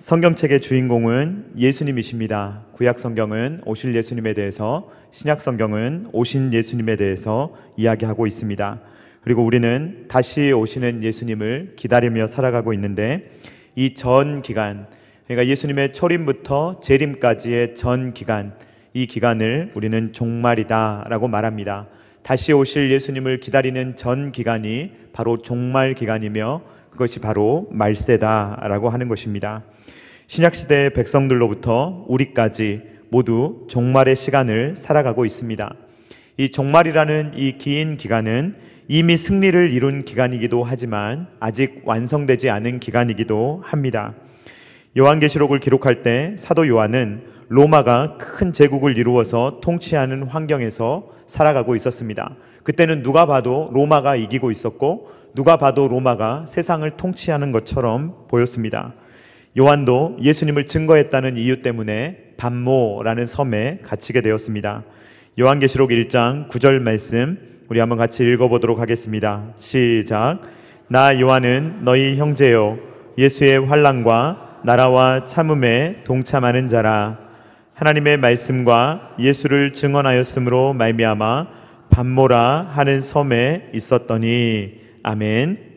성경책의 주인공은 예수님이십니다. 구약 성경은 오실 예수님에 대해서, 신약 성경은 오신 예수님에 대해서 이야기하고 있습니다. 그리고 우리는 다시 오시는 예수님을 기다리며 살아가고 있는데, 이 전 기간, 그러니까 예수님의 초림부터 재림까지의 전 기간, 이 기간을 우리는 종말이다 라고 말합니다. 다시 오실 예수님을 기다리는 전 기간이 바로 종말 기간이며, 그것이 바로 말세다 라고 하는 것입니다. 신약시대의 백성들로부터 우리까지 모두 종말의 시간을 살아가고 있습니다. 이 종말이라는 이 긴 기간은 이미 승리를 이룬 기간이기도 하지만 아직 완성되지 않은 기간이기도 합니다. 요한계시록을 기록할 때 사도 요한은 로마가 큰 제국을 이루어서 통치하는 환경에서 살아가고 있었습니다. 그때는 누가 봐도 로마가 이기고 있었고, 누가 봐도 로마가 세상을 통치하는 것처럼 보였습니다. 요한도 예수님을 증거했다는 이유 때문에 반모라는 섬에 갇히게 되었습니다. 요한계시록 1장 9절 말씀 우리 한번 같이 읽어보도록 하겠습니다. 시작. 나 요한은 너희 형제요 예수의 환난과 나라와 참음에 동참하는 자라. 하나님의 말씀과 예수를 증언하였으므로 말미암아 반모라 하는 섬에 있었더니. 아멘.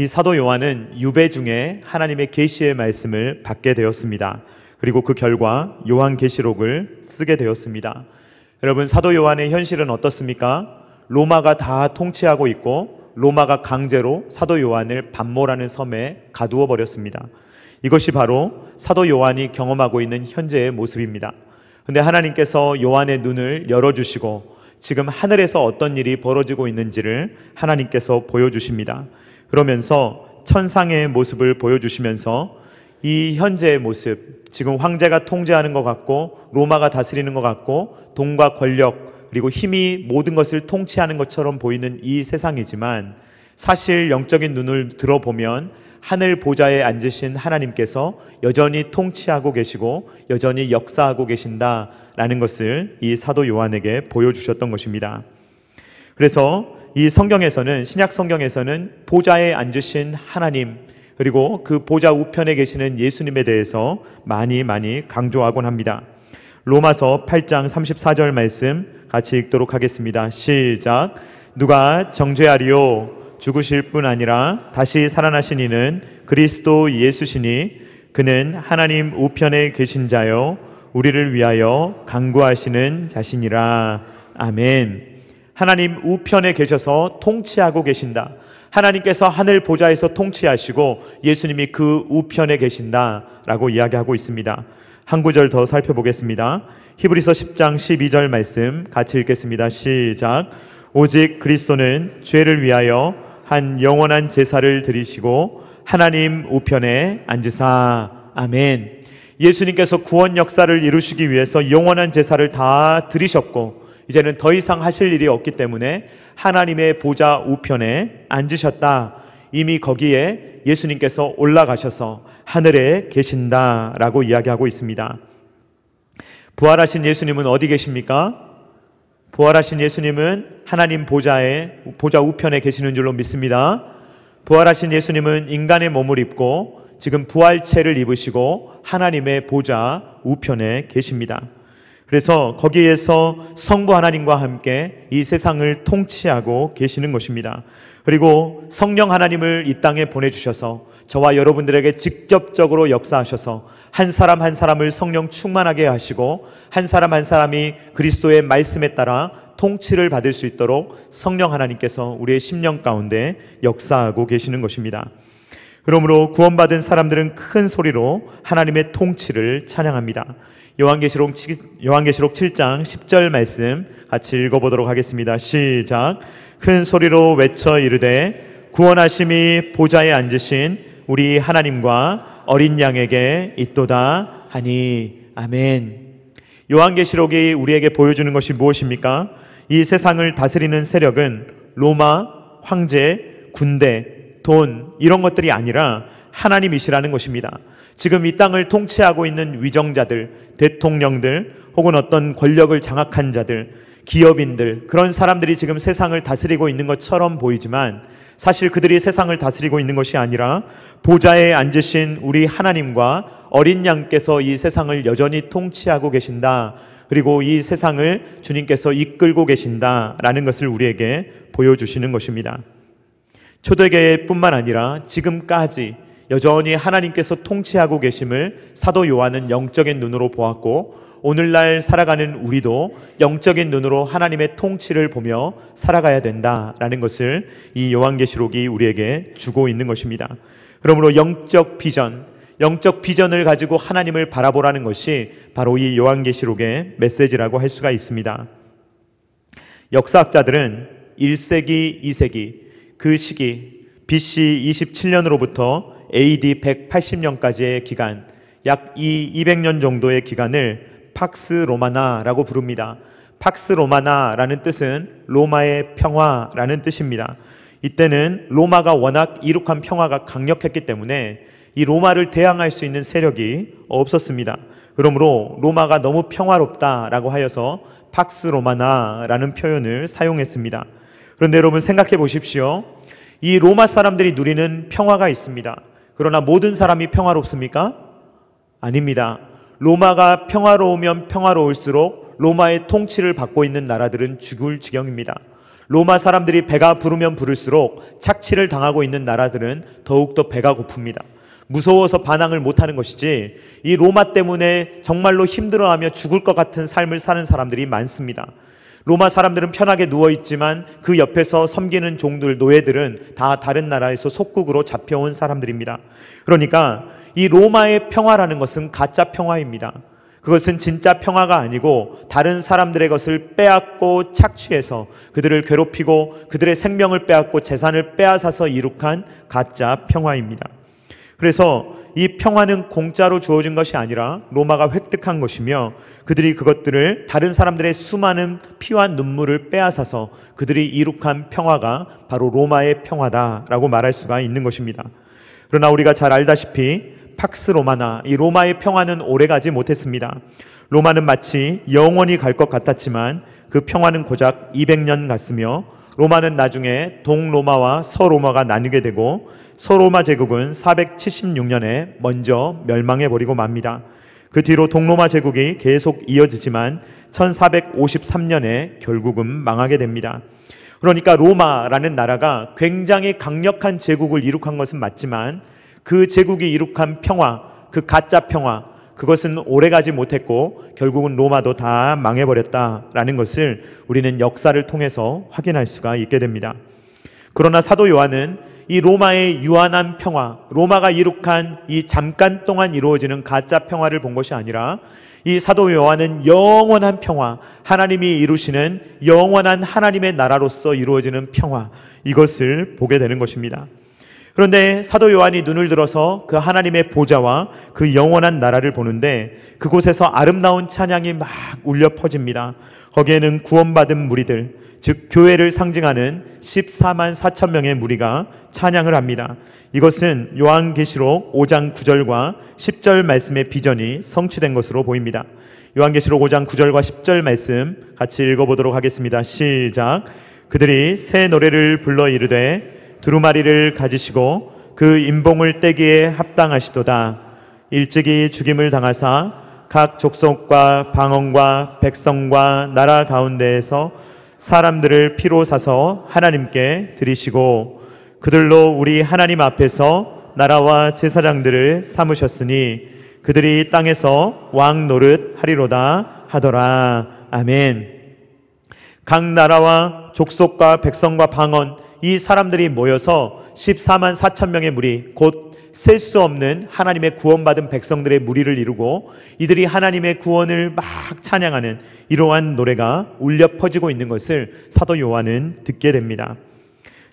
이 사도 요한은 유배 중에 하나님의 계시의 말씀을 받게 되었습니다. 그리고 그 결과 요한계시록을 쓰게 되었습니다. 여러분, 사도 요한의 현실은 어떻습니까? 로마가 다 통치하고 있고 로마가 강제로 사도 요한을 반모라는 섬에 가두어 버렸습니다. 이것이 바로 사도 요한이 경험하고 있는 현재의 모습입니다. 그런데 하나님께서 요한의 눈을 열어주시고 지금 하늘에서 어떤 일이 벌어지고 있는지를 하나님께서 보여주십니다. 그러면서 천상의 모습을 보여주시면서 이 현재의 모습, 지금 황제가 통제하는 것 같고 로마가 다스리는 것 같고 돈과 권력 그리고 힘이 모든 것을 통치하는 것처럼 보이는 이 세상이지만, 사실 영적인 눈을 들어보면 하늘 보좌에 앉으신 하나님께서 여전히 통치하고 계시고 여전히 역사하고 계신다라는 것을 이 사도 요한에게 보여주셨던 것입니다. 그래서 이 성경에서는, 신약 성경에서는 보좌에 앉으신 하나님, 그리고 그 보좌 우편에 계시는 예수님에 대해서 많이 강조하곤 합니다. 로마서 8장 34절 말씀 같이 읽도록 하겠습니다. 시작. 누가 정죄하리요? 죽으실 뿐 아니라 다시 살아나신 이는 그리스도 예수시니 그는 하나님 우편에 계신 자요 우리를 위하여 간구하시는 자시니라. 아멘. 하나님 우편에 계셔서 통치하고 계신다. 하나님께서 하늘 보좌에서 통치하시고 예수님이 그 우편에 계신다라고 이야기하고 있습니다. 한 구절 더 살펴보겠습니다. 히브리서 10장 12절 말씀 같이 읽겠습니다. 시작. 오직 그리스도는 죄를 위하여 한 영원한 제사를 드리시고 하나님 우편에 앉으사. 아멘. 예수님께서 구원 역사를 이루시기 위해서 영원한 제사를 다 드리셨고 이제는 더 이상 하실 일이 없기 때문에 하나님의 보좌 우편에 앉으셨다. 이미 거기에 예수님께서 올라가셔서 하늘에 계신다라고 이야기하고 있습니다. 부활하신 예수님은 어디 계십니까? 부활하신 예수님은 하나님 보좌 우편에 계시는 줄로 믿습니다. 부활하신 예수님은 인간의 몸을 입고 지금 부활체를 입으시고 하나님의 보좌 우편에 계십니다. 그래서 거기에서 성부 하나님과 함께 이 세상을 통치하고 계시는 것입니다. 그리고 성령 하나님을 이 땅에 보내주셔서 저와 여러분들에게 직접적으로 역사하셔서 한 사람 한 사람을 성령 충만하게 하시고 한 사람 한 사람이 그리스도의 말씀에 따라 통치를 받을 수 있도록 성령 하나님께서 우리의 심령 가운데 역사하고 계시는 것입니다. 그러므로 구원받은 사람들은 큰 소리로 하나님의 통치를 찬양합니다. 요한계시록 7장 10절 말씀 같이 읽어보도록 하겠습니다. 시작. 큰 소리로 외쳐 이르되 구원하심이 보좌에 앉으신 우리 하나님과 어린 양에게 있도다 하니. 아멘. 요한계시록이 우리에게 보여주는 것이 무엇입니까? 이 세상을 다스리는 세력은 로마, 황제, 군대, 돈 이런 것들이 아니라 하나님이시라는 것입니다. 지금 이 땅을 통치하고 있는 위정자들, 대통령들 혹은 어떤 권력을 장악한 자들, 기업인들, 그런 사람들이 지금 세상을 다스리고 있는 것처럼 보이지만 사실 그들이 세상을 다스리고 있는 것이 아니라 보좌에 앉으신 우리 하나님과 어린 양께서 이 세상을 여전히 통치하고 계신다. 그리고 이 세상을 주님께서 이끌고 계신다라는 것을 우리에게 보여주시는 것입니다. 초대교회뿐만 아니라 지금까지 여전히 하나님께서 통치하고 계심을 사도 요한은 영적인 눈으로 보았고, 오늘날 살아가는 우리도 영적인 눈으로 하나님의 통치를 보며 살아가야 된다라는 것을 이 요한계시록이 우리에게 주고 있는 것입니다. 그러므로 영적 비전을 가지고 하나님을 바라보라는 것이 바로 이 요한계시록의 메시지라고 할 수가 있습니다. 역사학자들은 1세기, 2세기 그 시기 BC 27년으로부터 AD 180년까지의 기간, 약 200년 정도의 기간을 팍스 로마나라고 부릅니다. 팍스 로마나라는 뜻은 로마의 평화라는 뜻입니다. 이때는 로마가 워낙 이룩한 평화가 강력했기 때문에 이 로마를 대항할 수 있는 세력이 없었습니다. 그러므로 로마가 너무 평화롭다라고 하여서 팍스 로마나라는 표현을 사용했습니다. 그런데 여러분 생각해 보십시오. 이 로마 사람들이 누리는 평화가 있습니다. 그러나 모든 사람이 평화롭습니까? 아닙니다. 로마가 평화로우면 평화로울수록 로마의 통치를 받고 있는 나라들은 죽을 지경입니다. 로마 사람들이 배가 부르면 부를수록 착취를 당하고 있는 나라들은 더욱더 배가 고픕니다. 무서워서 반항을 못하는 것이지, 이 로마 때문에 정말로 힘들어하며 죽을 것 같은 삶을 사는 사람들이 많습니다. 로마 사람들은 편하게 누워있지만 그 옆에서 섬기는 종들, 노예들은 다 다른 나라에서 속국으로 잡혀온 사람들입니다. 그러니까 이 로마의 평화라는 것은 가짜 평화입니다. 그것은 진짜 평화가 아니고 다른 사람들의 것을 빼앗고 착취해서 그들을 괴롭히고 그들의 생명을 빼앗고 재산을 빼앗아서 이룩한 가짜 평화입니다. 그래서 이 평화는 공짜로 주어진 것이 아니라 로마가 획득한 것이며, 그들이 그것들을 다른 사람들의 수많은 피와 눈물을 빼앗아서 그들이 이룩한 평화가 바로 로마의 평화다라고 말할 수가 있는 것입니다. 그러나 우리가 잘 알다시피 팍스 로마나, 이 로마의 평화는 오래가지 못했습니다. 로마는 마치 영원히 갈 것 같았지만 그 평화는 고작 200년 갔으며, 로마는 나중에 동로마와 서로마가 나뉘게 되고 서로마 제국은 476년에 먼저 멸망해버리고 맙니다. 그 뒤로 동로마 제국이 계속 이어지지만 1453년에 결국은 망하게 됩니다. 그러니까 로마라는 나라가 굉장히 강력한 제국을 이룩한 것은 맞지만 그 제국이 이룩한 평화, 그 가짜 평화, 그것은 오래가지 못했고 결국은 로마도 다 망해버렸다라는 것을 우리는 역사를 통해서 확인할 수가 있게 됩니다. 그러나 사도 요한은 이 로마의 유한한 평화, 로마가 이룩한 이 잠깐 동안 이루어지는 가짜 평화를 본 것이 아니라 이 사도 요한은 영원한 평화, 하나님이 이루시는 영원한 하나님의 나라로서 이루어지는 평화, 이것을 보게 되는 것입니다. 그런데 사도 요한이 눈을 들어서 그 하나님의 보좌와 그 영원한 나라를 보는데 그곳에서 아름다운 찬양이 막 울려 퍼집니다. 거기에는 구원받은 무리들, 즉 교회를 상징하는 14만 4천 명의 무리가 찬양을 합니다. 이것은 요한계시록 5장 9절과 10절 말씀의 비전이 성취된 것으로 보입니다. 요한계시록 5장 9절과 10절 말씀 같이 읽어보도록 하겠습니다. 시작. 그들이 새 노래를 불러 이르되 두루마리를 가지시고 그 임봉을 떼기에 합당하시도다. 일찍이 죽임을 당하사 각 족속과 방언과 백성과 나라 가운데에서 사람들을 피로 사서 하나님께 드리시고 그들로 우리 하나님 앞에서 나라와 제사장들을 삼으셨으니 그들이 땅에서 왕 노릇 하리로다 하더라. 아멘. 각 나라와 족속과 백성과 방언, 이 사람들이 모여서 14만 4천 명의 무리, 곧 셀 수 없는 하나님의 구원받은 백성들의 무리를 이루고 이들이 하나님의 구원을 막 찬양하는 이러한 노래가 울려 퍼지고 있는 것을 사도 요한은 듣게 됩니다.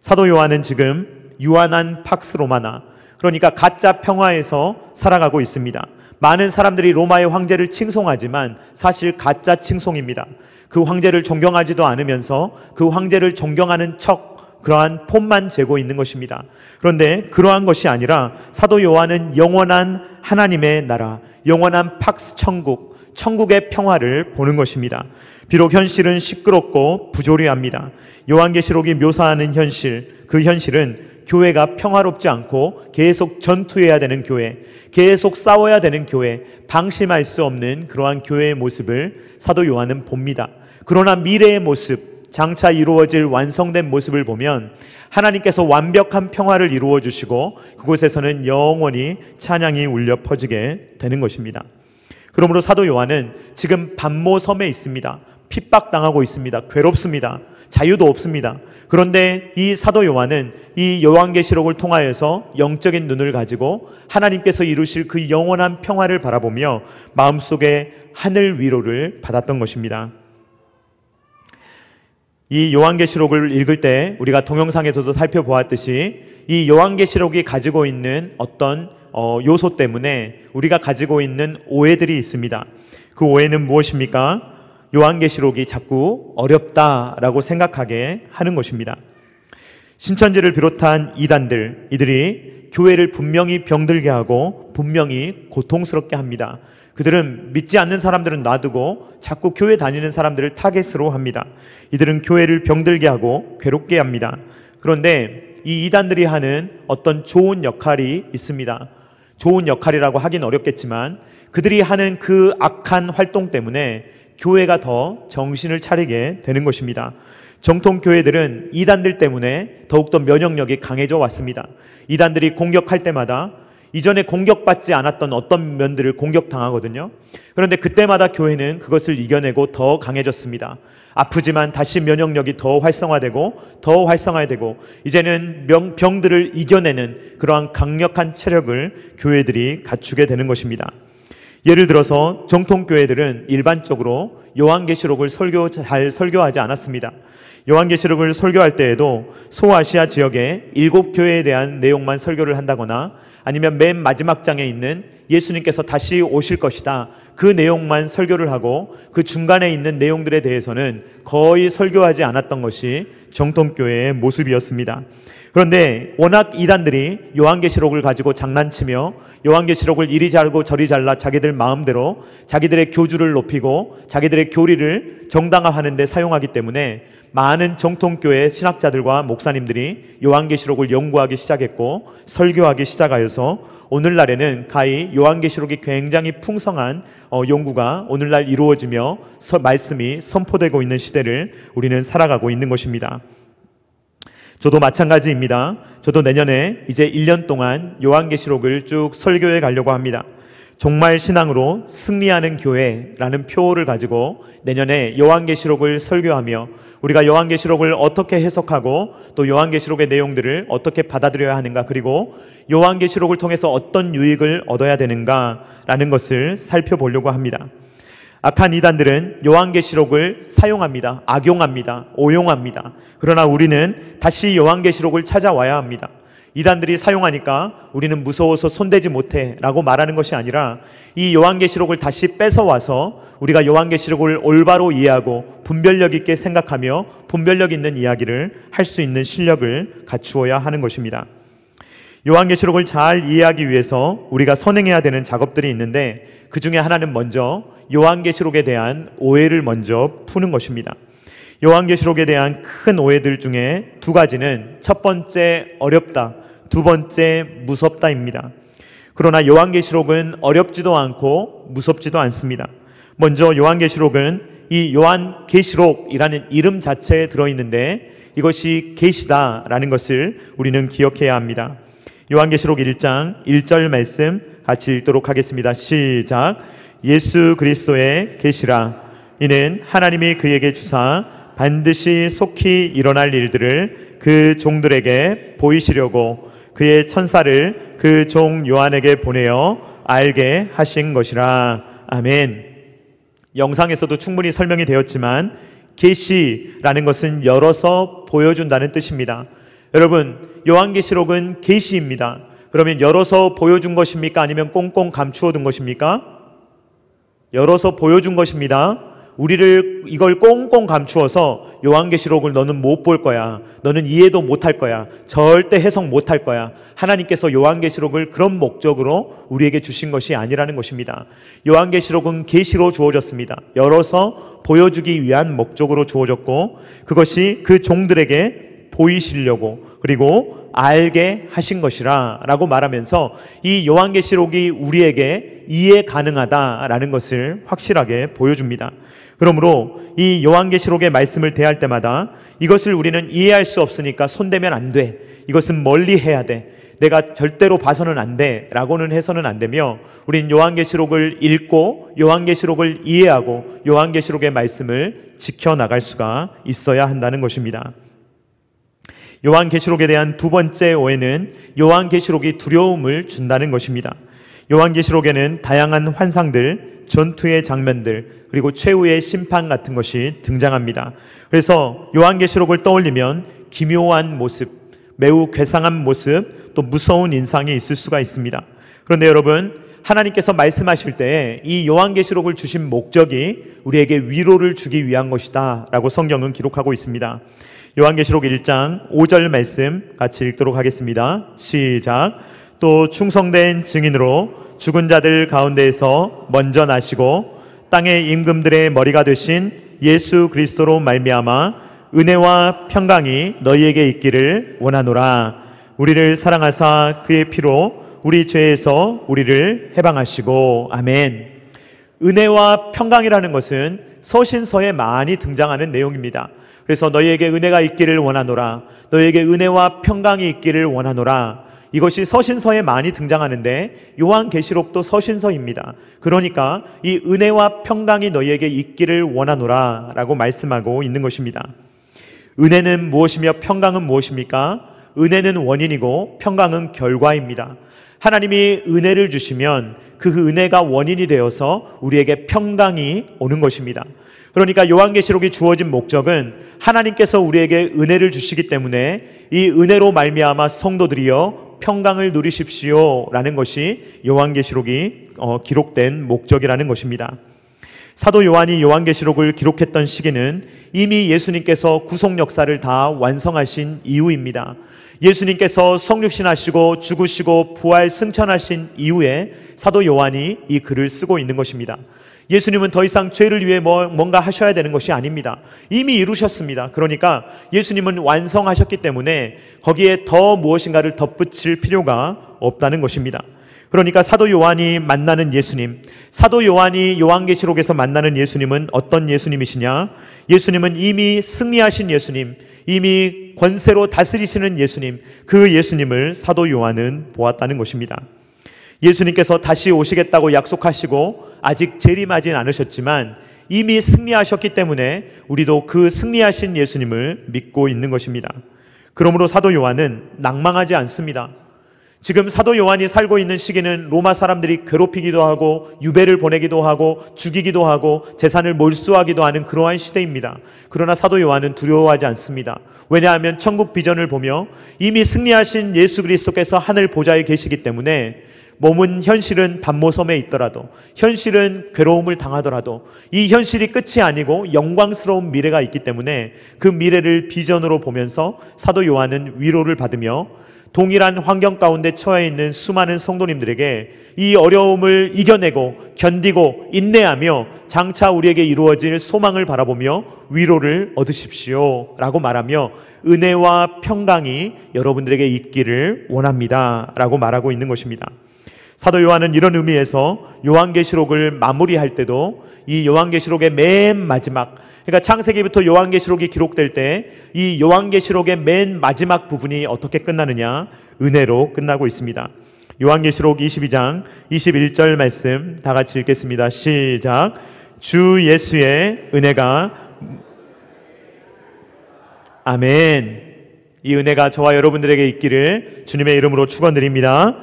사도 요한은 지금 유한한 팍스 로마나, 그러니까 가짜 평화에서 살아가고 있습니다. 많은 사람들이 로마의 황제를 칭송하지만 사실 가짜 칭송입니다. 그 황제를 존경하지도 않으면서 그 황제를 존경하는 척 그러한 폼만 재고 있는 것입니다. 그런데 그러한 것이 아니라 사도 요한은 영원한 하나님의 나라, 영원한 팍스 천국, 천국의 평화를 보는 것입니다. 비록 현실은 시끄럽고 부조리합니다. 요한계시록이 묘사하는 현실, 그 현실은 교회가 평화롭지 않고 계속 전투해야 되는 교회, 계속 싸워야 되는 교회, 방심할 수 없는 그러한 교회의 모습을 사도 요한은 봅니다. 그러나 미래의 모습, 장차 이루어질 완성된 모습을 보면 하나님께서 완벽한 평화를 이루어 주시고 그곳에서는 영원히 찬양이 울려 퍼지게 되는 것입니다. 그러므로 사도 요한은 지금 반모 섬에 있습니다. 핍박당하고 있습니다. 괴롭습니다. 자유도 없습니다. 그런데 이 사도 요한은 이 요한계시록을 통하여서 영적인 눈을 가지고 하나님께서 이루실 그 영원한 평화를 바라보며 마음속에 하늘 위로를 받았던 것입니다. 이 요한계시록을 읽을 때 우리가 동영상에서도 살펴보았듯이 이 요한계시록이 가지고 있는 어떤 요소 때문에 우리가 가지고 있는 오해들이 있습니다. 그 오해는 무엇입니까? 요한계시록이 자꾸 어렵다라고 생각하게 하는 것입니다. 신천지를 비롯한 이단들, 이들이 교회를 분명히 병들게 하고 분명히 고통스럽게 합니다. 그들은 믿지 않는 사람들은 놔두고 자꾸 교회 다니는 사람들을 타겟으로 합니다. 이들은 교회를 병들게 하고 괴롭게 합니다. 그런데 이 이단들이 하는 어떤 좋은 역할이 있습니다. 좋은 역할이라고 하긴 어렵겠지만 그들이 하는 그 악한 활동 때문에 교회가 더 정신을 차리게 되는 것입니다. 정통교회들은 이단들 때문에 더욱더 면역력이 강해져 왔습니다. 이단들이 공격할 때마다 이전에 공격받지 않았던 어떤 면들을 공격당하거든요. 그런데 그때마다 교회는 그것을 이겨내고 더 강해졌습니다. 아프지만 다시 면역력이 더 활성화되고 이제는 병들을 이겨내는 그러한 강력한 체력을 교회들이 갖추게 되는 것입니다. 예를 들어서 정통교회들은 일반적으로 요한계시록을 잘 설교하지 않았습니다. 요한계시록을 설교할 때에도 소아시아 지역의 7교회에 대한 내용만 설교를 한다거나 아니면 맨 마지막 장에 있는 예수님께서 다시 오실 것이다, 그 내용만 설교를 하고 그 중간에 있는 내용들에 대해서는 거의 설교하지 않았던 것이 정통교회의 모습이었습니다. 그런데 워낙 이단들이 요한계시록을 가지고 장난치며 요한계시록을 이리 자르고 저리 잘라 자기들 마음대로 자기들의 교주를 높이고 자기들의 교리를 정당화하는 데 사용하기 때문에 많은 정통교회 신학자들과 목사님들이 요한계시록을 연구하기 시작했고 설교하기 시작하여서 오늘날에는 가히 요한계시록이 굉장히 풍성한 연구가 오늘날 이루어지며 말씀이 선포되고 있는 시대를 우리는 살아가고 있는 것입니다. 저도 마찬가지입니다. 저도 내년에 이제 1년 동안 요한계시록을 쭉 설교해 가려고 합니다. 종말 신앙으로 승리하는 교회라는 표어를 가지고 내년에 요한계시록을 설교하며 우리가 요한계시록을 어떻게 해석하고 또 요한계시록의 내용들을 어떻게 받아들여야 하는가, 그리고 요한계시록을 통해서 어떤 유익을 얻어야 되는가라는 것을 살펴보려고 합니다. 악한 이단들은 요한계시록을 사용합니다. 악용합니다. 오용합니다. 그러나 우리는 다시 요한계시록을 찾아와야 합니다. 이단들이 사용하니까 우리는 무서워서 손대지 못해 라고 말하는 것이 아니라 이 요한계시록을 다시 뺏어와서 우리가 요한계시록을 올바로 이해하고 분별력 있게 생각하며 분별력 있는 이야기를 할 수 있는 실력을 갖추어야 하는 것입니다. 요한계시록을 잘 이해하기 위해서 우리가 선행해야 되는 작업들이 있는데 그 중에 하나는 먼저 요한계시록에 대한 오해를 먼저 푸는 것입니다. 요한계시록에 대한 큰 오해들 중에 두 가지는 첫 번째 어렵다, 두 번째 무섭다입니다. 그러나 요한계시록은 어렵지도 않고 무섭지도 않습니다. 먼저 요한계시록은 이 요한계시록이라는 이름 자체에 들어있는데 이것이 계시다라는 것을 우리는 기억해야 합니다. 요한계시록 1장 1절 말씀 같이 읽도록 하겠습니다. 시작. 예수 그리스도의 계시라. 이는 하나님이 그에게 주사 반드시 속히 일어날 일들을 그 종들에게 보이시려고 그의 천사를 그 종 요한에게 보내어 알게 하신 것이라. 아멘. 영상에서도 충분히 설명이 되었지만 계시라는 것은 열어서 보여준다는 뜻입니다. 여러분, 요한계시록은 계시입니다. 그러면 열어서 보여준 것입니까? 아니면 꽁꽁 감추어 둔 것입니까? 열어서 보여준 것입니다. 우리를 이걸 꽁꽁 감추어서 요한계시록을 너는 못 볼 거야, 너는 이해도 못할 거야, 절대 해석 못할 거야, 하나님께서 요한계시록을 그런 목적으로 우리에게 주신 것이 아니라는 것입니다. 요한계시록은 계시로 주어졌습니다. 열어서 보여주기 위한 목적으로 주어졌고, 그것이 그 종들에게 보이시려고 그리고 알게 하신 것이라 라고 말하면서 이 요한계시록이 우리에게 이해 가능하다라는 것을 확실하게 보여줍니다. 그러므로 이 요한계시록의 말씀을 대할 때마다 이것을 우리는 이해할 수 없으니까 손대면 안 돼, 이것은 멀리 해야 돼, 내가 절대로 봐서는 안 돼 라고는 해서는 안 되며, 우린 요한계시록을 읽고 요한계시록을 이해하고 요한계시록의 말씀을 지켜나갈 수가 있어야 한다는 것입니다. 요한계시록에 대한 두 번째 오해는 요한계시록이 두려움을 준다는 것입니다. 요한계시록에는 다양한 환상들, 전투의 장면들, 그리고 최후의 심판 같은 것이 등장합니다. 그래서 요한계시록을 떠올리면 기묘한 모습, 매우 괴상한 모습, 또 무서운 인상이 있을 수가 있습니다. 그런데 여러분, 하나님께서 말씀하실 때 이 요한계시록을 주신 목적이 우리에게 위로를 주기 위한 것이다 라고 성경은 기록하고 있습니다. 요한계시록 1장 5절 말씀 같이 읽도록 하겠습니다. 시작. 또 충성된 증인으로 죽은 자들 가운데에서 먼저 나시고 땅의 임금들의 머리가 되신 예수 그리스도로 말미암아 은혜와 평강이 너희에게 있기를 원하노라. 우리를 사랑하사 그의 피로 우리 죄에서 우리를 해방하시고. 아멘. 은혜와 평강이라는 것은 서신서에 많이 등장하는 내용입니다. 그래서 너희에게 은혜가 있기를 원하노라, 너희에게 은혜와 평강이 있기를 원하노라, 이것이 서신서에 많이 등장하는데 요한계시록도 서신서입니다. 그러니까 이 은혜와 평강이 너희에게 있기를 원하노라 라고 말씀하고 있는 것입니다. 은혜는 무엇이며 평강은 무엇입니까? 은혜는 원인이고 평강은 결과입니다. 하나님이 은혜를 주시면 그 은혜가 원인이 되어서 우리에게 평강이 오는 것입니다. 그러니까 요한계시록이 주어진 목적은 하나님께서 우리에게 은혜를 주시기 때문에 이 은혜로 말미암아 성도들이여 평강을 누리십시오 라는 것이 요한계시록이 기록된 목적이라는 것입니다. 사도 요한이 요한계시록을 기록했던 시기는 이미 예수님께서 구속 역사를 다 완성하신 이후입니다. 예수님께서 성육신하시고 죽으시고 부활 승천하신 이후에 사도 요한이 이 글을 쓰고 있는 것입니다. 예수님은 더 이상 죄를 위해 뭔가 하셔야 되는 것이 아닙니다. 이미 이루셨습니다. 그러니까 예수님은 완성하셨기 때문에 거기에 더 무엇인가를 덧붙일 필요가 없다는 것입니다. 그러니까 사도 요한이 만나는 예수님, 사도 요한이 요한계시록에서 만나는 예수님은 어떤 예수님이시냐? 예수님은 이미 승리하신 예수님, 이미 권세로 다스리시는 예수님, 그 예수님을 사도 요한은 보았다는 것입니다. 예수님께서 다시 오시겠다고 약속하시고 아직 재림하진 않으셨지만 이미 승리하셨기 때문에 우리도 그 승리하신 예수님을 믿고 있는 것입니다. 그러므로 사도 요한은 낭망하지 않습니다. 지금 사도 요한이 살고 있는 시기는 로마 사람들이 괴롭히기도 하고 유배를 보내기도 하고 죽이기도 하고 재산을 몰수하기도 하는 그러한 시대입니다. 그러나 사도 요한은 두려워하지 않습니다. 왜냐하면 천국 비전을 보며 이미 승리하신 예수 그리스도께서 하늘 보좌에 계시기 때문에 몸은 현실은 반모섬에 있더라도, 현실은 괴로움을 당하더라도 이 현실이 끝이 아니고 영광스러운 미래가 있기 때문에 그 미래를 비전으로 보면서 사도 요한은 위로를 받으며 동일한 환경 가운데 처해 있는 수많은 성도님들에게 이 어려움을 이겨내고 견디고 인내하며 장차 우리에게 이루어질 소망을 바라보며 위로를 얻으십시오 라고 말하며 은혜와 평강이 여러분들에게 있기를 원합니다 라고 말하고 있는 것입니다. 사도 요한은 이런 의미에서 요한계시록을 마무리할 때도 이 요한계시록의 맨 마지막, 그러니까 창세기부터 요한계시록이 기록될 때 이 요한계시록의 맨 마지막 부분이 어떻게 끝나느냐? 은혜로 끝나고 있습니다. 요한계시록 22장 21절 말씀 다 같이 읽겠습니다. 시작. 주 예수의 은혜가, 아멘. 이 은혜가 저와 여러분들에게 있기를 주님의 이름으로 축원드립니다.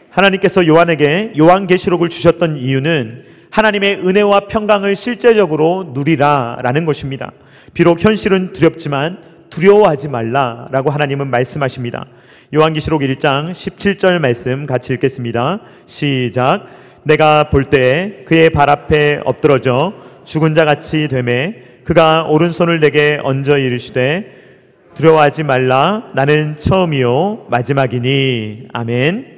하나님께서 요한에게 요한계시록을 주셨던 이유는 하나님의 은혜와 평강을 실제적으로 누리라 라는 것입니다. 비록 현실은 두렵지만 두려워하지 말라 라고 하나님은 말씀하십니다. 요한계시록 1장 17절 말씀 같이 읽겠습니다. 시작. 내가 볼 때에 그의 발 앞에 엎드러져 죽은 자 같이 되매 그가 오른손을 내게 얹어 이르시되 두려워하지 말라 나는 처음이요 마지막이니. 아멘.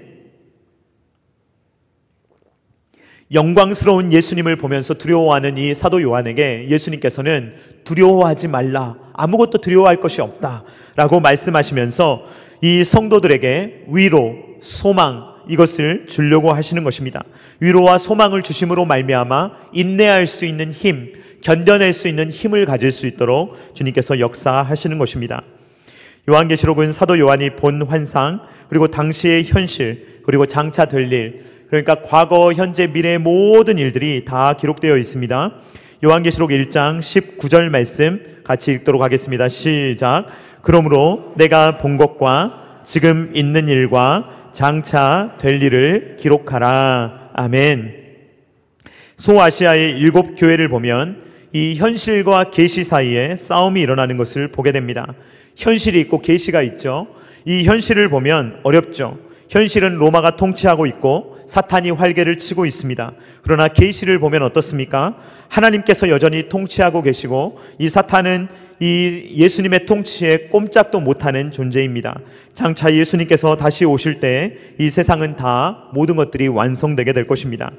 영광스러운 예수님을 보면서 두려워하는 이 사도 요한에게 예수님께서는 두려워하지 말라, 아무것도 두려워할 것이 없다 라고 말씀하시면서 이 성도들에게 위로, 소망, 이것을 주려고 하시는 것입니다. 위로와 소망을 주심으로 말미암아 인내할 수 있는 힘, 견뎌낼 수 있는 힘을 가질 수 있도록 주님께서 역사하시는 것입니다. 요한계시록은 사도 요한이 본 환상, 그리고 당시의 현실, 그리고 장차 될 일, 그러니까 과거, 현재, 미래의 모든 일들이 다 기록되어 있습니다. 요한계시록 1장 19절 말씀 같이 읽도록 하겠습니다. 시작. 그러므로 내가 본 것과 지금 있는 일과 장차 될 일을 기록하라. 아멘. 소아시아의 7 교회를 보면 이 현실과 계시 사이에 싸움이 일어나는 것을 보게 됩니다. 현실이 있고 계시가 있죠. 이 현실을 보면 어렵죠. 현실은 로마가 통치하고 있고 사탄이 활개를 치고 있습니다. 그러나 계시를 보면 어떻습니까? 하나님께서 여전히 통치하고 계시고 이 사탄은 이 예수님의 통치에 꼼짝도 못하는 존재입니다. 장차 예수님께서 다시 오실 때 이 세상은 다 모든 것들이 완성되게 될 것입니다.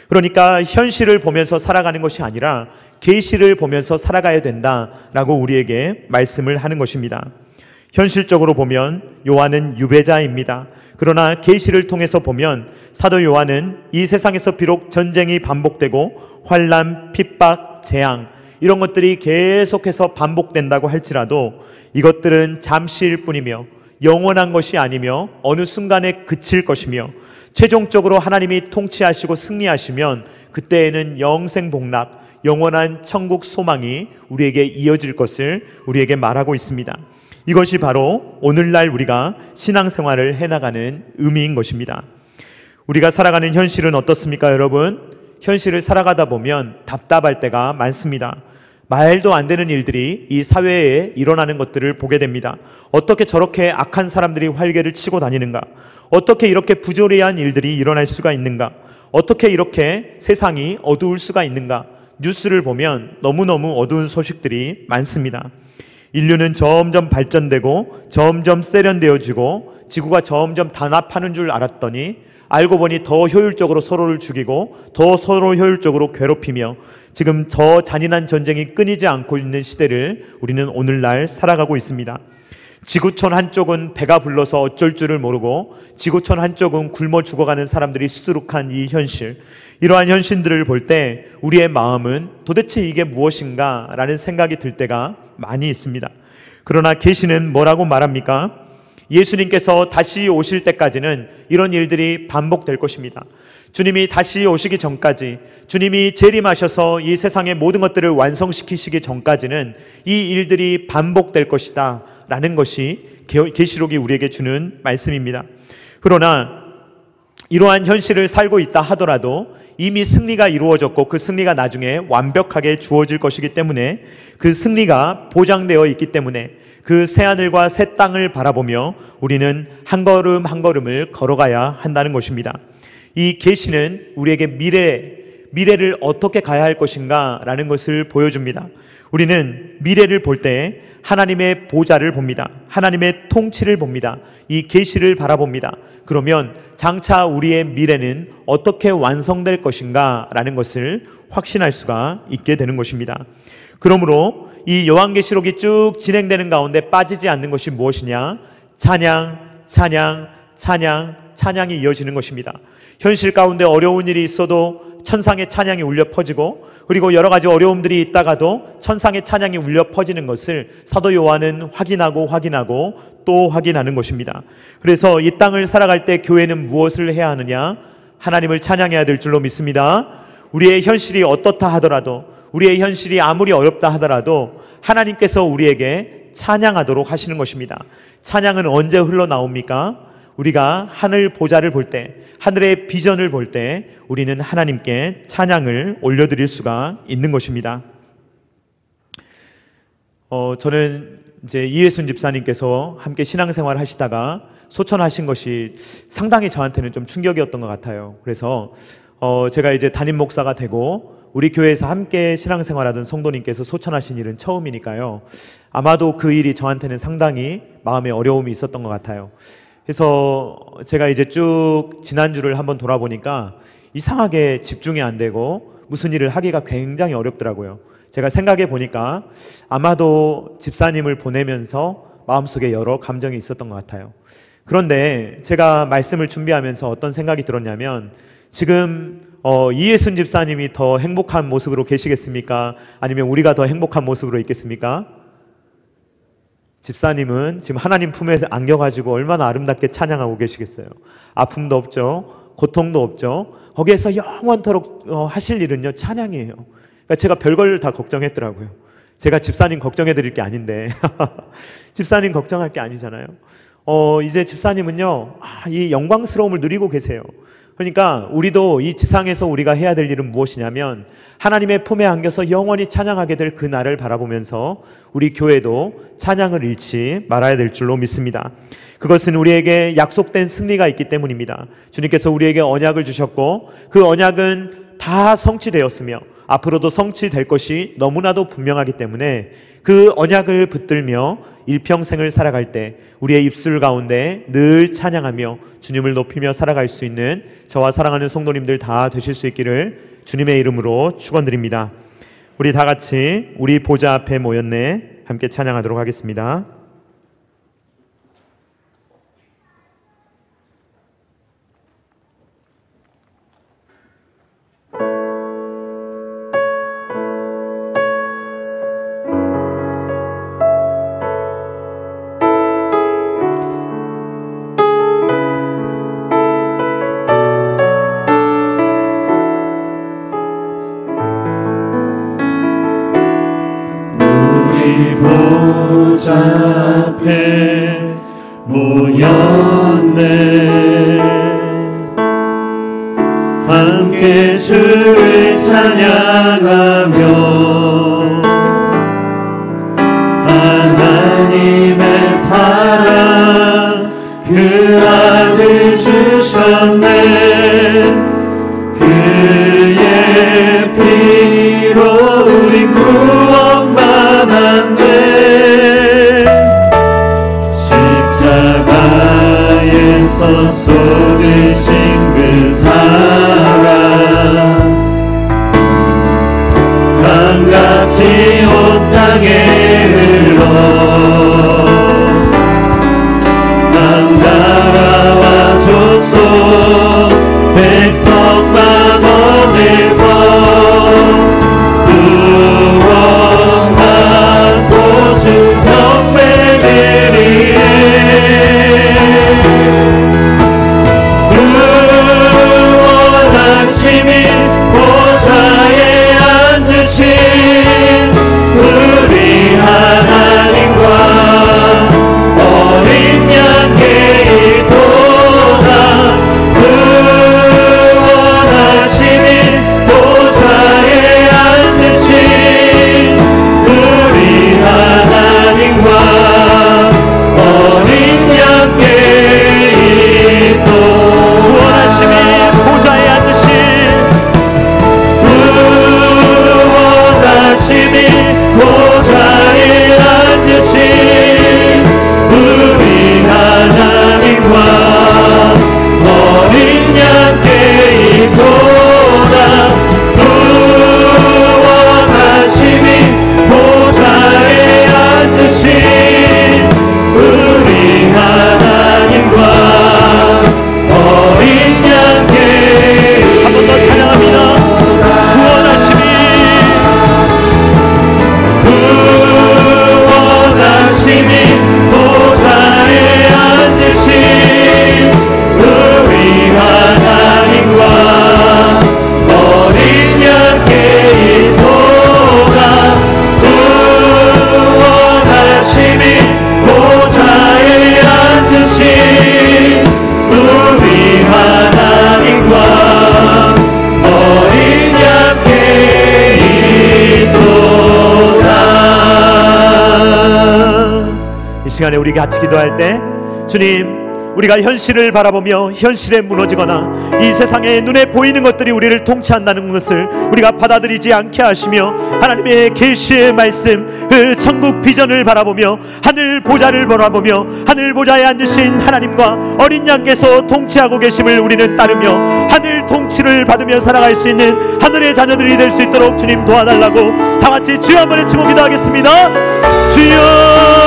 그러니까 현실을 보면서 살아가는 것이 아니라 계시를 보면서 살아가야 된다라고 우리에게 말씀을 하는 것입니다. 현실적으로 보면 요한은 유배자입니다. 그러나 계시를 통해서 보면 사도 요한은 이 세상에서 비록 전쟁이 반복되고 환난, 핍박, 재앙 이런 것들이 계속해서 반복된다고 할지라도 이것들은 잠시일 뿐이며 영원한 것이 아니며 어느 순간에 그칠 것이며 최종적으로 하나님이 통치하시고 승리하시면 그때에는 영생복락, 영원한 천국 소망이 우리에게 이어질 것을 우리에게 말하고 있습니다. 이것이 바로 오늘날 우리가 신앙생활을 해나가는 의미인 것입니다. 우리가 살아가는 현실은 어떻습니까, 여러분? 현실을 살아가다 보면 답답할 때가 많습니다. 말도 안 되는 일들이 이 사회에 일어나는 것들을 보게 됩니다. 어떻게 저렇게 악한 사람들이 활개를 치고 다니는가? 어떻게 이렇게 부조리한 일들이 일어날 수가 있는가? 어떻게 이렇게 세상이 어두울 수가 있는가? 뉴스를 보면 너무너무 어두운 소식들이 많습니다. 인류는 점점 발전되고 점점 세련되어지고 지구가 점점 단합하는 줄 알았더니 알고 보니 더 효율적으로 서로를 죽이고 더 서로 효율적으로 괴롭히며 지금 더 잔인한 전쟁이 끊이지 않고 있는 시대를 우리는 오늘날 살아가고 있습니다. 지구촌 한쪽은 배가 불러서 어쩔 줄을 모르고 지구촌 한쪽은 굶어 죽어가는 사람들이 수두룩한 이 현실, 이러한 현실들을 볼 때 우리의 마음은 도대체 이게 무엇인가 라는 생각이 들 때가 많이 있습니다. 그러나 계시는 뭐라고 말합니까? 예수님께서 다시 오실 때까지는 이런 일들이 반복될 것입니다. 주님이 다시 오시기 전까지, 주님이 재림하셔서 이 세상의 모든 것들을 완성시키시기 전까지는 이 일들이 반복될 것이다 라는 것이 계시록이 우리에게 주는 말씀입니다. 그러나 이러한 현실을 살고 있다 하더라도 이미 승리가 이루어졌고 그 승리가 나중에 완벽하게 주어질 것이기 때문에 그 승리가 보장되어 있기 때문에 그 새하늘과 새 땅을 바라보며 우리는 한 걸음 한 걸음을 걸어가야 한다는 것입니다. 이 계시는 우리에게 미래를 어떻게 가야 할 것인가 라는 것을 보여줍니다. 우리는 미래를 볼 때 하나님의 보좌를 봅니다. 하나님의 통치를 봅니다. 이 계시를 바라봅니다. 그러면 장차 우리의 미래는 어떻게 완성될 것인가 라는 것을 확신할 수가 있게 되는 것입니다. 그러므로 이 요한계시록이 쭉 진행되는 가운데 빠지지 않는 것이 무엇이냐? 찬양, 찬양, 찬양, 찬양이 이어지는 것입니다. 현실 가운데 어려운 일이 있어도 천상의 찬양이 울려 퍼지고, 그리고 여러 가지 어려움들이 있다가도 천상의 찬양이 울려 퍼지는 것을 사도 요한은 확인하고 또 확인하는 것입니다. 그래서 이 땅을 살아갈 때 교회는 무엇을 해야 하느냐? 하나님을 찬양해야 될 줄로 믿습니다. 우리의 현실이 어떻다 하더라도, 우리의 현실이 아무리 어렵다 하더라도 하나님께서 우리에게 찬양하도록 하시는 것입니다. 찬양은 언제 흘러나옵니까? 우리가 하늘 보좌를 볼 때, 하늘의 비전을 볼 때 우리는 하나님께 찬양을 올려드릴 수가 있는 것입니다. 저는 이제 이혜순 집사님께서 함께 신앙생활 하시다가 소천하신 것이 상당히 저한테는 좀 충격이었던 것 같아요. 그래서 제가 이제 담임 목사가 되고 우리 교회에서 함께 신앙생활하던 성도님께서 소천하신 일은 처음이니까요. 아마도 그 일이 저한테는 상당히 마음에 어려움이 있었던 것 같아요. 그래서 제가 이제 쭉 지난주를 한번 돌아보니까 이상하게 집중이 안 되고 무슨 일을 하기가 굉장히 어렵더라고요. 제가 생각해 보니까 아마도 집사님을 보내면서 마음속에 여러 감정이 있었던 것 같아요. 그런데 제가 말씀을 준비하면서 어떤 생각이 들었냐면, 지금 이예순 집사님이 더 행복한 모습으로 계시겠습니까? 아니면 우리가 더 행복한 모습으로 있겠습니까? 집사님은 지금 하나님 품에 안겨가지고 얼마나 아름답게 찬양하고 계시겠어요. 아픔도 없죠, 고통도 없죠. 거기에서 영원토록 하실 일은요, 찬양이에요. 그러니까 제가 별걸 다 걱정했더라고요. 제가 집사님 걱정해 드릴 게 아닌데 집사님 걱정할 게 아니잖아요. 이제 집사님은요, 이 영광스러움을 누리고 계세요. 그러니까 우리도 이 지상에서 우리가 해야 될 일은 무엇이냐면, 하나님의 품에 안겨서 영원히 찬양하게 될 그 날을 바라보면서 우리 교회도 찬양을 잃지 말아야 될 줄로 믿습니다. 그것은 우리에게 약속된 승리가 있기 때문입니다. 주님께서 우리에게 언약을 주셨고 그 언약은 다 성취되었으며 앞으로도 성취될 것이 너무나도 분명하기 때문에 그 언약을 붙들며 일평생을 살아갈 때 우리의 입술 가운데 늘 찬양하며 주님을 높이며 살아갈 수 있는 저와 사랑하는 성도님들 다 되실 수 있기를 주님의 이름으로 축원드립니다. 우리 다 같이 우리 보좌 앞에 모였네 함께 찬양하도록 하겠습니다. 보좌 앞에 모였네 함께 주를 찬양하며 하나님의 사랑 그 아들 주셨네 그의 피로 우리 구원받았네 십자가에서 쏟으신 그 사랑 강같이 온 땅에 흘러 나라와 족속 백성만 원해서 구원받고 주 경배드리네 구원하심이 보좌에 앉으신 우리 하나님과 어린 양께 있도다 구원하심이 보좌에 앉으신 우리 하나님과 어린 양께 있도다 구원하심이 보좌에 앉으신 구원하심이 보좌에 앉으신 우리 하나님과 어린 양께 있도다 구원하심이 보좌에 앉으신 우리 하나님과 어린 양께 한 번 더 찬양합니다. 구원하심이 보좌에 앉으신 우리 하나님과 어린 양께 있도다 구원하심이 보좌에 앉으신 우리 하나님과 어린 양께 있도다. 이 시간에 우리 같이 기도할 때 주님 우리가 현실을 바라보며 현실에 무너지거나 이 세상에 눈에 보이는 것들이 우리를 통치한다는 것을 우리가 받아들이지 않게 하시며, 하나님의 계시의 말씀, 그 천국 비전을 바라보며 하늘 보좌를 바라보며 하늘 보좌에 앉으신 하나님과 어린 양께서 통치하고 계심을 우리는 따르며 하늘 통치를 받으며 살아갈 수 있는 하늘의 자녀들이 될 수 있도록 주님 도와달라고 다 같이 주여 한번 외치고 기도하겠습니다. 주여.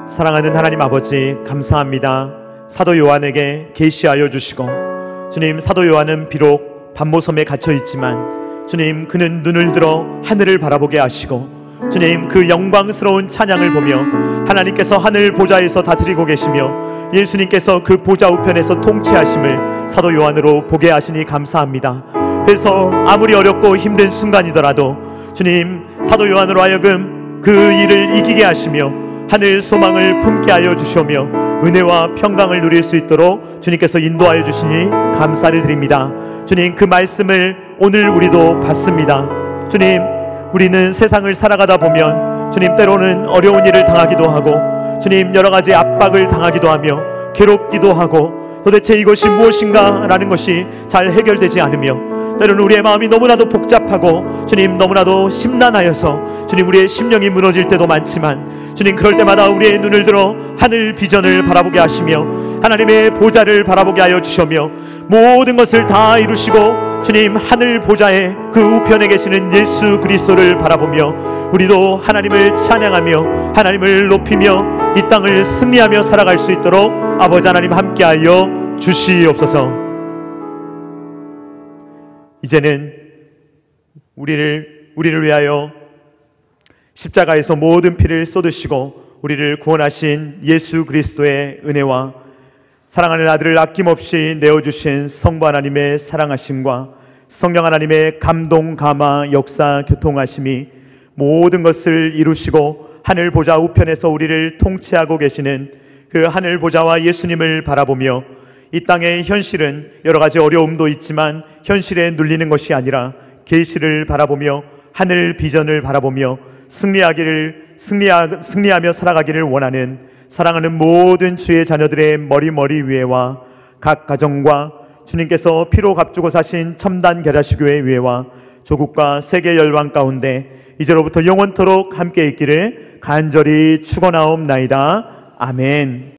사랑하는 하나님 아버지, 감사합니다. 사도 요한에게 계시하여 주시고, 주님, 사도 요한은 비록 반모섬에 갇혀 있지만 주님, 그는 눈을 들어 하늘을 바라보게 하시고 주님, 그 영광스러운 찬양을 보며 하나님께서 하늘 보좌에서 다스리고 계시며 예수님께서 그 보좌 우편에서 통치하심을 사도 요한으로 보게 하시니 감사합니다. 그래서 아무리 어렵고 힘든 순간이더라도 주님, 사도 요한으로 하여금 그 일을 이기게 하시며 하늘 소망을 품게 하여 주시며 은혜와 평강을 누릴 수 있도록 주님께서 인도하여 주시니 감사를 드립니다. 주님, 그 말씀을 오늘 우리도 받습니다. 주님, 우리는 세상을 살아가다 보면 주님, 때로는 어려운 일을 당하기도 하고 주님, 여러 가지 압박을 당하기도 하며 괴롭기도 하고 도대체 이것이 무엇인가 라는 것이 잘 해결되지 않으며 때로는 우리의 마음이 너무나도 복잡하고 주님, 너무나도 심란하여서 주님, 우리의 심령이 무너질 때도 많지만 주님, 그럴 때마다 우리의 눈을 들어 하늘 비전을 바라보게 하시며 하나님의 보좌를 바라보게 하여 주시며 모든 것을 다 이루시고 주님, 하늘 보좌의 그 우편에 계시는 예수 그리스도를 바라보며 우리도 하나님을 찬양하며 하나님을 높이며 이 땅을 승리하며 살아갈 수 있도록 아버지 하나님 함께하여 주시옵소서. 이제는 우리를 위하여 십자가에서 모든 피를 쏟으시고 우리를 구원하신 예수 그리스도의 은혜와 사랑하는 아들을 아낌없이 내어주신 성부 하나님의 사랑하심과 성령 하나님의 감동, 감화, 역사, 교통하심이 모든 것을 이루시고 하늘 보좌 우편에서 우리를 통치하고 계시는 그 하늘 보좌와 예수님을 바라보며 이 땅의 현실은 여러 가지 어려움도 있지만 현실에 눌리는 것이 아니라 계시를 바라보며 하늘 비전을 바라보며 승리하며 살아가기를 원하는 사랑하는 모든 주의 자녀들의 머리 위에와 각 가정과 주님께서 피로 값주고 사신 첨단 계라시교회 위에와 조국과 세계 열방 가운데 이제로부터 영원토록 함께 있기를 간절히 축원하옵나이다. 아멘.